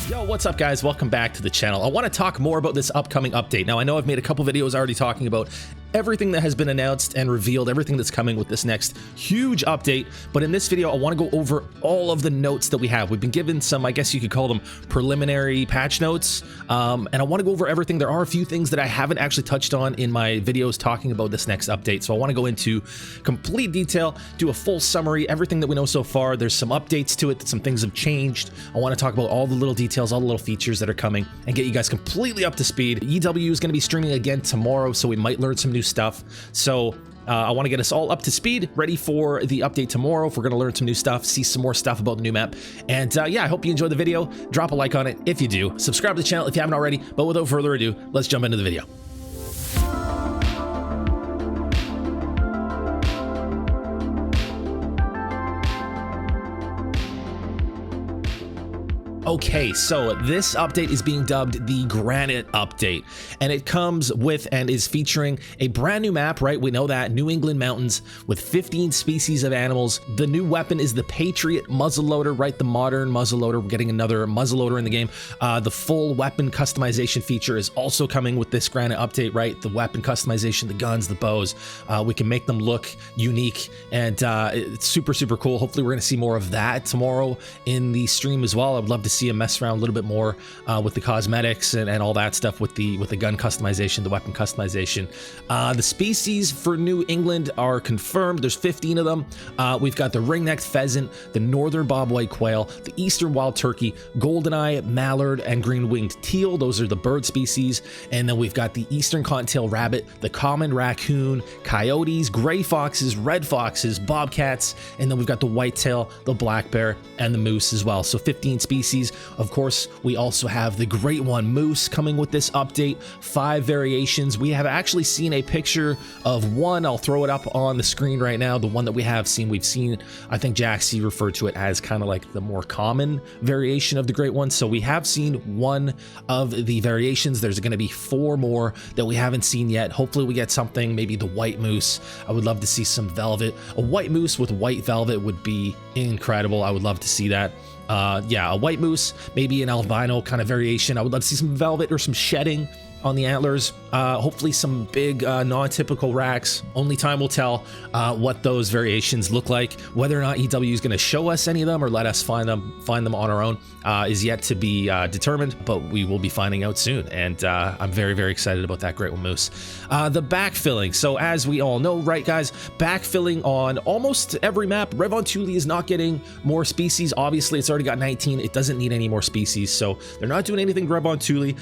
Yo, what's up guys? Welcome back to the channel. I want to talk more about this upcoming update. Now, I know I've made a couple videos already talking about everything that has been announced and revealed, everything that's coming with this next huge update. But in this video, I want to go over all of the notes that we have. We've been given some, I guess you could call them preliminary patch notes. And I want to go over everything. There are a few things that I haven't actually touched on in my videos talking about this next update. So I want to go into complete detail, do a full summary, everything that we know so far. There's some updates to it, some things have changed. I want to talk about all the little details, all the little features that are coming, and get you guys completely up to speed. EW is going to be streaming again tomorrow, so we might learn some new stuff. So I want to get us all up to speed, ready for the update tomorrow. If we're going to learn some new stuff, see some more stuff about the new map. And yeah, I hope you enjoyed the video. Drop a like on it if you do. Subscribe to the channel if you haven't already. But without further ado, let's jump into the video. Okay, so this update is being dubbed the Granite update, and it comes with and is featuring a brand new map, right? We know that, New England mountains with 15 species of animals. The new weapon is the Patriot muzzleloader, right? The modern muzzleloader. We're getting another muzzleloader in the game. The full weapon customization feature is also coming with this Granite update, right? The weapon customization, the guns, the bows. We can make them look unique, and it's super, super cool. Hopefully we're going to see more of that tomorrow in the stream as well. I would love to see him mess around a little bit more with the cosmetics and all that stuff with the gun customization, the weapon customization. The species for New England are confirmed. There's 15 of them. We've got the ring-necked pheasant, the northern bobwhite quail, the eastern wild turkey, goldeneye, mallard, and green-winged teal. Those are the bird species. And then we've got the eastern cottontail rabbit, the common raccoon, coyotes, gray foxes, red foxes, bobcats, and then we've got the whitetail, the black bear, and the moose as well. So 15 species. Of course, we also have the great one moose coming with this update. 5 variations. We have actually seen a picture of one. I'll throw it up on the screen right now. The one that we have seen, we've seen, I think Jaxie referred to it as kind of like the more common variation of the great one. So we have seen one of the variations. There's going to be 4 more that we haven't seen yet. Hopefully we get something, maybe the white moose. I would love to see some velvet. A white moose with white velvet would be incredible. I would love to see that. Yeah, a white moose, maybe an albino kind of variation. I would love to see some velvet or some shedding on the antlers. Hopefully some big non-typical racks. Only time will tell what those variations look like. Whether or not EW is going to show us any of them or let us find them on our own is yet to be determined, but we will be finding out soon. And I'm very, very excited about that great one moose. The backfilling. So as we all know, right guys, backfilling on almost every map. Revon Thule is not getting more species. Obviously it's already got 19. It doesn't need any more species. So they're not doing anything Revon Thule.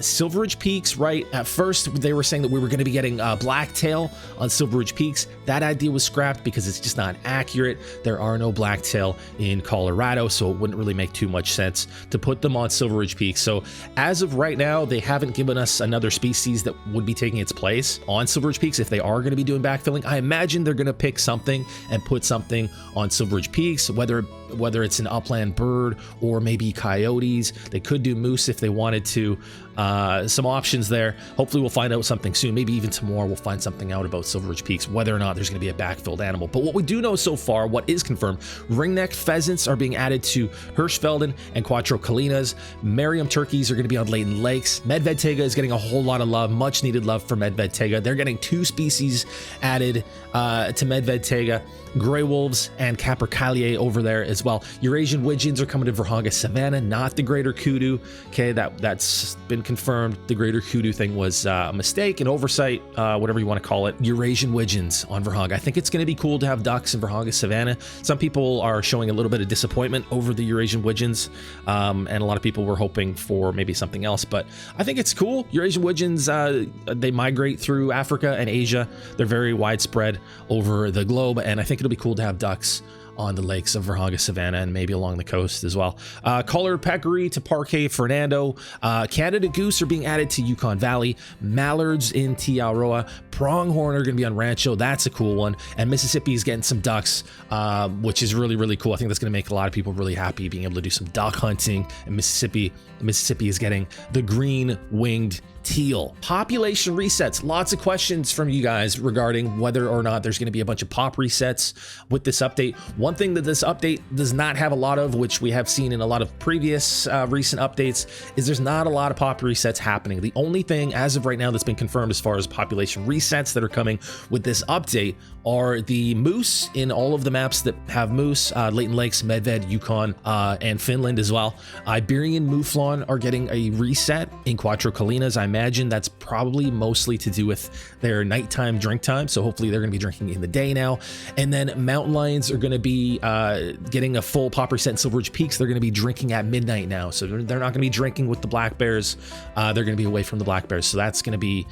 Silverage Peaks, right? At first, they were saying that we were going to be getting blacktail on Silverage Peaks. That idea was scrapped because it's just not accurate. There are no blacktail in Colorado, so it wouldn't really make too much sense to put them on Silverage Peaks. So as of right now, they haven't given us another species that would be taking its place on Silverage Peaks. If they are going to be doing backfilling, I imagine they're going to pick something and put something on Silverage Peaks, whether it's an upland bird or maybe coyotes. They could do moose if they wanted to. Some options there. Hopefully we'll find out something soon. Maybe even tomorrow we'll find something out about Silverage Peaks, whether or not there's going to be a backfilled animal. But what we do know so far, what is confirmed, ring-necked pheasants are being added to Hirschfelden and Quattro Colinas. Merriam turkeys are going to be on Layton Lakes. Medvedtega is getting a whole lot of love, much needed love for Medvedtega. They're getting 2 species added to Medvedtega. Gray wolves and capercaillie over there as well. Eurasian widgeons are coming to Virhonga Savannah, not the greater kudu. Okay, that's been confirmed. The greater kudu thing was a mistake, an oversight, whatever you want to call it. Eurasian widgeons on Virhonga. I think it's going to be cool to have ducks in Virhonga Savannah. Some people are showing a little bit of disappointment over the Eurasian widgeons, and a lot of people were hoping for maybe something else, but I think it's cool. Eurasian widgeons, they migrate through Africa and Asia. They're very widespread over the globe, and I think it'll be cool to have ducks on the lakes of Virhonga Savannah and maybe along the coast as well. Collared peccary to Parque Fernando. Canada goose are being added to Yukon Valley. Mallards in Tiaroa. Pronghorn are going to be on Rancho. That's a cool one. And Mississippi is getting some ducks, which is really, really cool. I think that's going to make a lot of people really happy being able to do some duck hunting in Mississippi. Mississippi is getting the green-winged teal. Population resets. Lots of questions from you guys regarding whether or not there's going to be a bunch of pop resets with this update. One thing that this update does not have a lot of, which we have seen in a lot of previous recent updates, is there's not a lot of pop resets happening. The only thing as of right now that's been confirmed as far as population resets that are coming with this update are the moose in all of the maps that have moose, Leighton Lakes, Medved, Yukon, and Finland as well. Iberian Mouflon are getting a reset in Quattro Colinas. I imagine that's probably mostly to do with their nighttime drink time, so hopefully they're going to be drinking in the day now. And then mountain lions are going to be getting a full pop reset in Silver Ridge Peaks. They're going to be drinking at midnight now, so they're not going to be drinking with the black bears. They're going to be away from the black bears, so that's going to be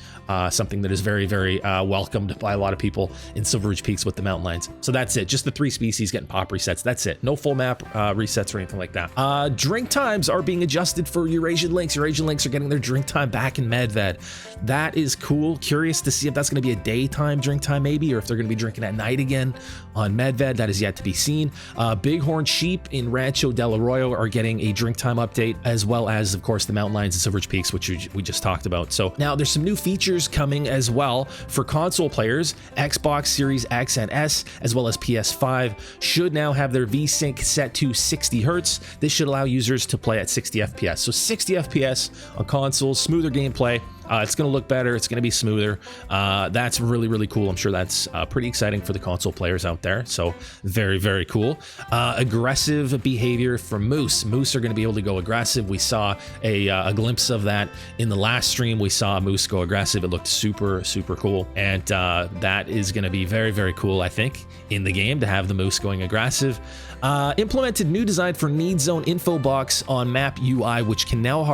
something that is very, very welcomed by a lot of people in Silver Ridge Peaks with the mountain lions. So that's it, just the 3 species getting pop resets. That's it, no full map resets or anything like that. Drink times are being adjusted for Eurasian lynx. Eurasian lynx are getting their drink time back in Medved. That is cool. Curious to see if that's going to be a daytime drink time maybe, or if they're going to be drinking at night again on Medved. That is yet to be seen. Bighorn sheep in Rancho del Arroyo are getting a drink time update, as well as of course the mountain lions and Silver Ridge Peaks, which we just talked about. So now there's some new features coming as well for console players. Xbox Series X and S, as well as PS5, should now have their VSync set to 60 Hertz. This should allow users to play at 60 FPS. So 60 FPS on consoles, smoother gameplay. It's going to look better. It's going to be smoother. That's really, really cool. I'm sure that's pretty exciting for the console players out there. So very, very cool. Aggressive behavior from moose. Moose are going to be able to go aggressive. We saw a glimpse of that in the last stream. We saw a moose go aggressive. It looked super, super cool. And that is going to be very, very cool, I think, in the game to have the moose going aggressive. Implemented new design for Need Zone info box on map UI, which can now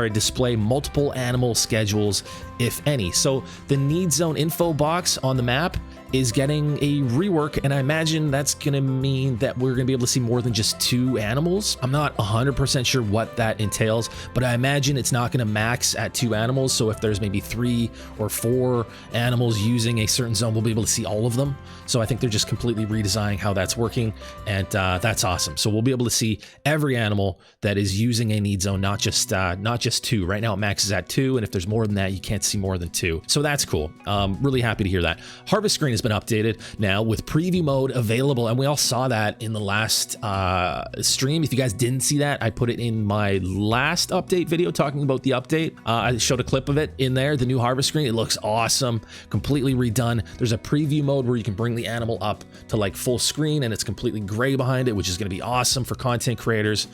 display multiple animal schedules, if any. So the Need Zone info box on the map is getting a rework, and I imagine that's gonna mean that we're gonna be able to see more than just 2 animals. I'm not 100% sure what that entails, but I imagine it's not gonna max at 2 animals. So if there's maybe 3 or 4 animals using a certain zone, we'll be able to see all of them. So I think they're just completely redesigning how that's working, and that's awesome. So we'll be able to see every animal that is using a need zone, not just 2. Right now it maxes at 2, and if there's more than that, you can't see more than 2. So that's cool. Really happy to hear that. Harvest screen has been updated now with preview mode available, and we all saw that in the last stream. If you guys didn't see that, I put it in my last update video talking about the update. I showed a clip of it in there, the new harvest screen. It looks awesome, completely redone. There's a preview mode where you can bring the animal up to like full screen, and it's completely gray behind it, which is going to be awesome for content creators,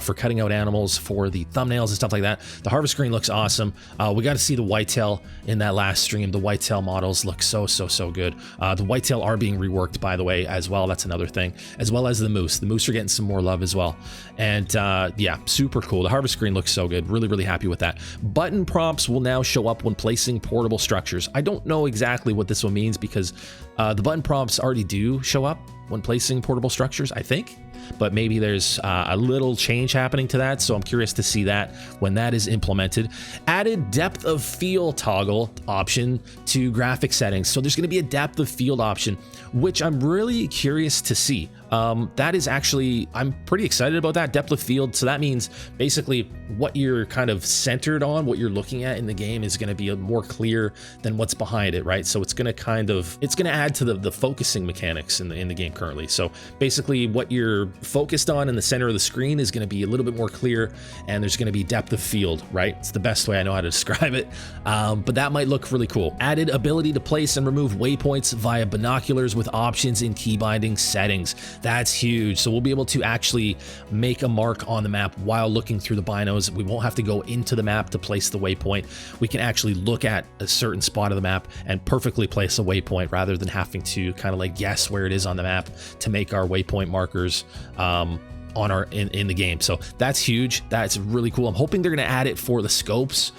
for cutting out animals for the thumbnails and stuff like that. The harvest screen looks awesome. We got to see the whitetail in that last stream. The whitetail models look so good. The whitetail are being reworked, by the way, as well. That's another thing, as well as the moose. The moose are getting some more love as well. And yeah, super cool. The harvest screen looks so good. Really, really happy with that. Button prompts will now show up when placing portable structures. I don't know exactly what this one means, because the button prompts already do show up when placing portable structures, I think. But maybe there's a little change happening to that, so I'm curious to see that when that is implemented. Added depth of field toggle option to graphic settings. So there's going to be a depth of field option, which I'm really curious to see. That is actually, I'm pretty excited about that depth of field. So that means basically what you're kind of centered on, what you're looking at in the game is going to be more clear than what's behind it, right? So it's going to add to the focusing mechanics in the game currently. So basically what you're focused on in the center of the screen is going to be a little bit more clear, and there's going to be depth of field, right? It's the best way I know how to describe it. But that might look really cool. Added ability to place and remove waypoints via binoculars with options in key binding settings. That's huge. So we'll be able to actually make a mark on the map while looking through the binos. We won't have to go into the map to place the waypoint. We can actually look at a certain spot of the map and perfectly place a waypoint, rather than having to kind of like guess where it is on the map to make our waypoint markers in the game. So that's huge. That's really cool. I'm hoping they're going to add it for the scopes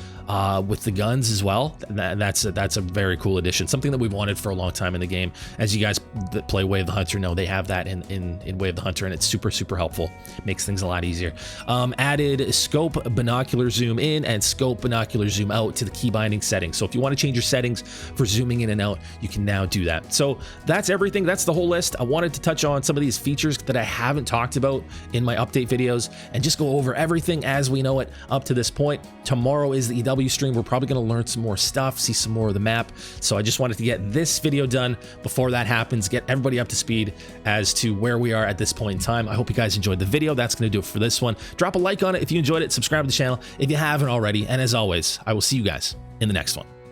with the guns as well. That's a very cool addition, something that we've wanted for a long time in the game. As you guys that play Way of the Hunter know, they have that in Way of the Hunter, and it's super helpful. Makes things a lot easier. Added scope binocular zoom in and scope binocular zoom out to the key binding settings. So if you want to change your settings for zooming in and out, you can now do that. So that's everything. That's the whole list. I wanted to touch on some of these features that I haven't talked about in my update videos, and just go over everything as we know it up to this point. Tomorrow is the W stream, we're probably going to learn some more stuff, see some more of the map. So I just wanted to get this video done before that happens, get everybody up to speed as to where we are at this point in time. I hope you guys enjoyed the video. That's going to do it for this one. Drop a like on it if you enjoyed it, subscribe to the channel if you haven't already, and as always, I will see you guys in the next one.